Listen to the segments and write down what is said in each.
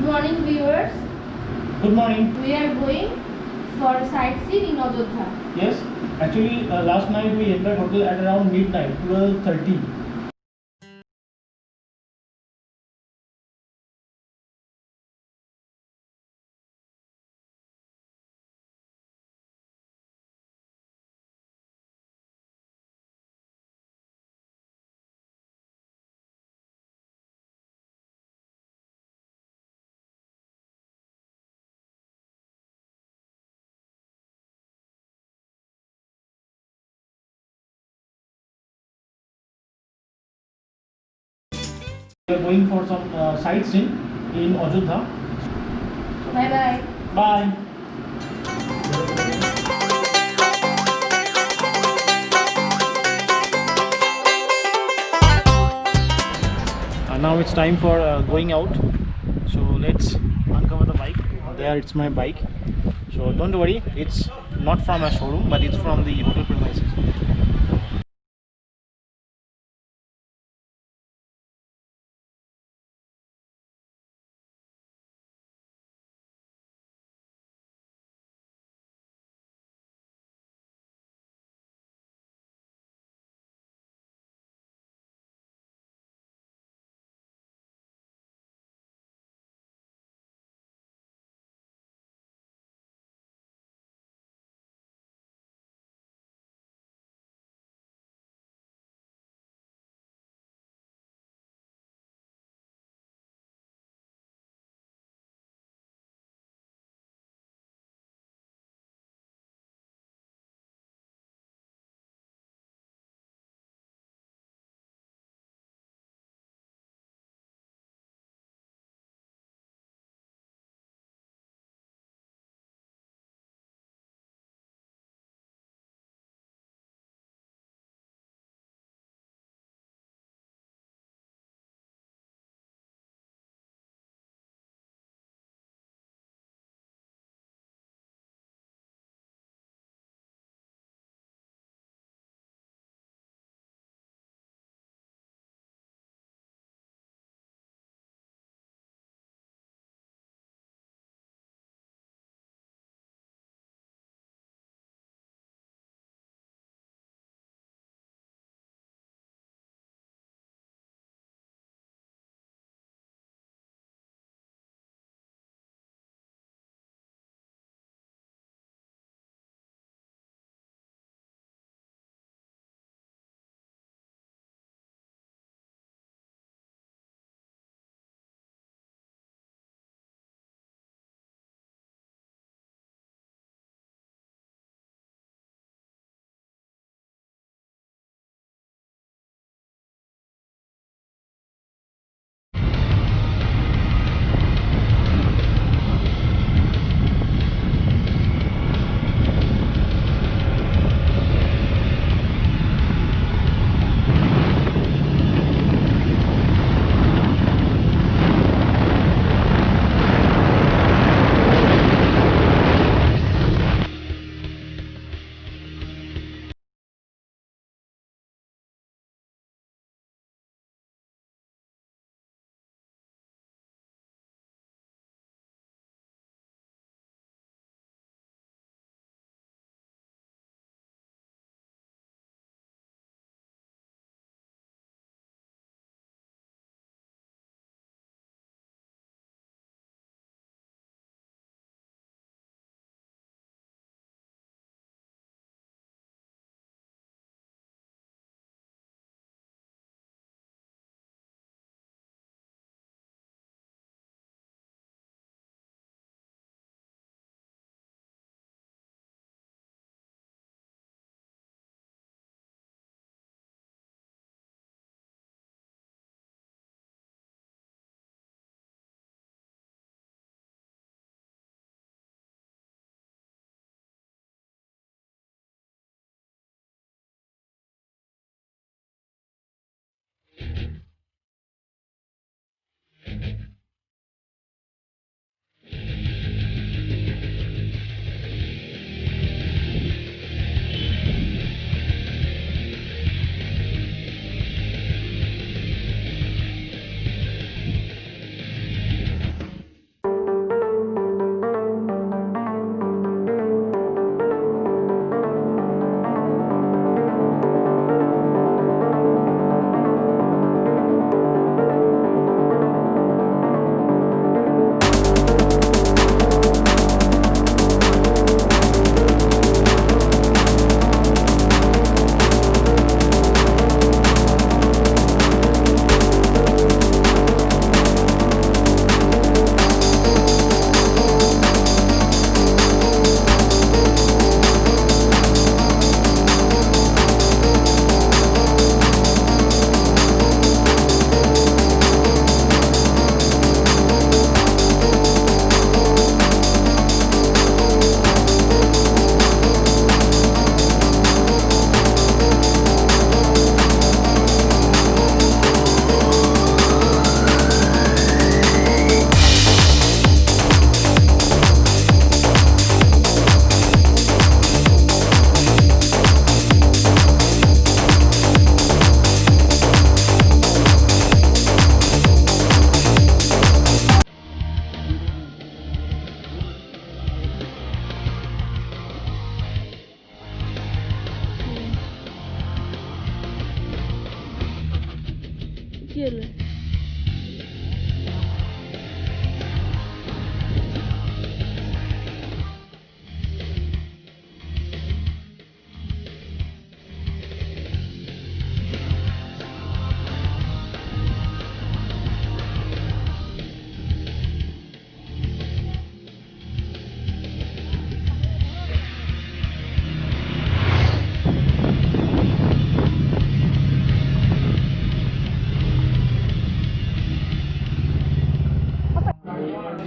Good morning, viewers. Good morning. We are going for sightseeing in Ajodhya. Yes, actually last night we entered hotel at around midnight, 12:30. We are going for some sightseeing in Ajodhya. Bye bye. Bye. Now it's time for going out. So let's uncover the bike. There it's my bike. So don't worry, it's not from a showroom, but it's from the hotel premises.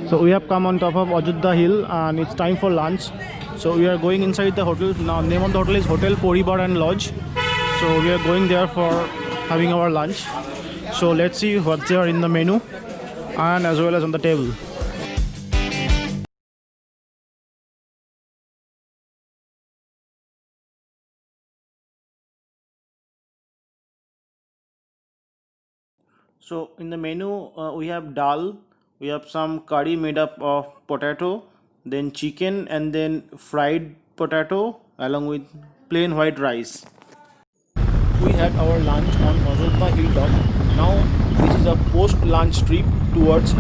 So we have come on top of Ajodhya Hill and it's time for lunch. So we are going inside the hotel. Now name of the hotel is Hotel Poribar and Lodge. So we are going there for having our lunch. So let's see what's there in the menu and as well as on the table. So in the menu we have dal, we have some curry made up of potato, then chicken and then fried potato along with plain white rice. We had our lunch on Ajodhya Hilltop. Now this is a post-lunch trip towards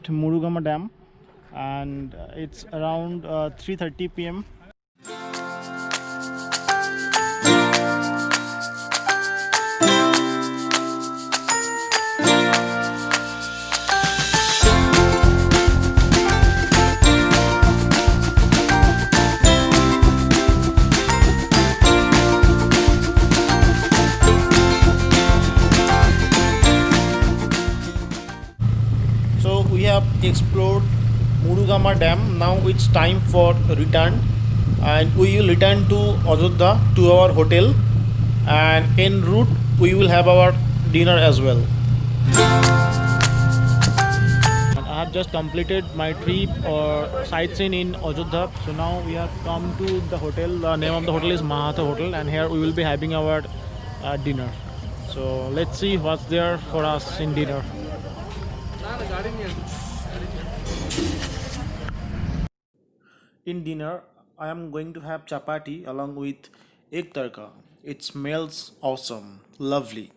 Murugma Dam and it's around 3:30 p.m. So we have explored Murugma Dam. Now it's time for return and we will return to Ajodhya to our hotel and en route we will have our dinner as well. And I have just completed my trip or sightseeing in Ajodhya. So now we have come to the hotel. The name of the hotel is Mahata Hotel and here we will be having our dinner. So let's see what's there for us in dinner. In dinner, I am going to have chapati along with egg tarka. It smells awesome, lovely.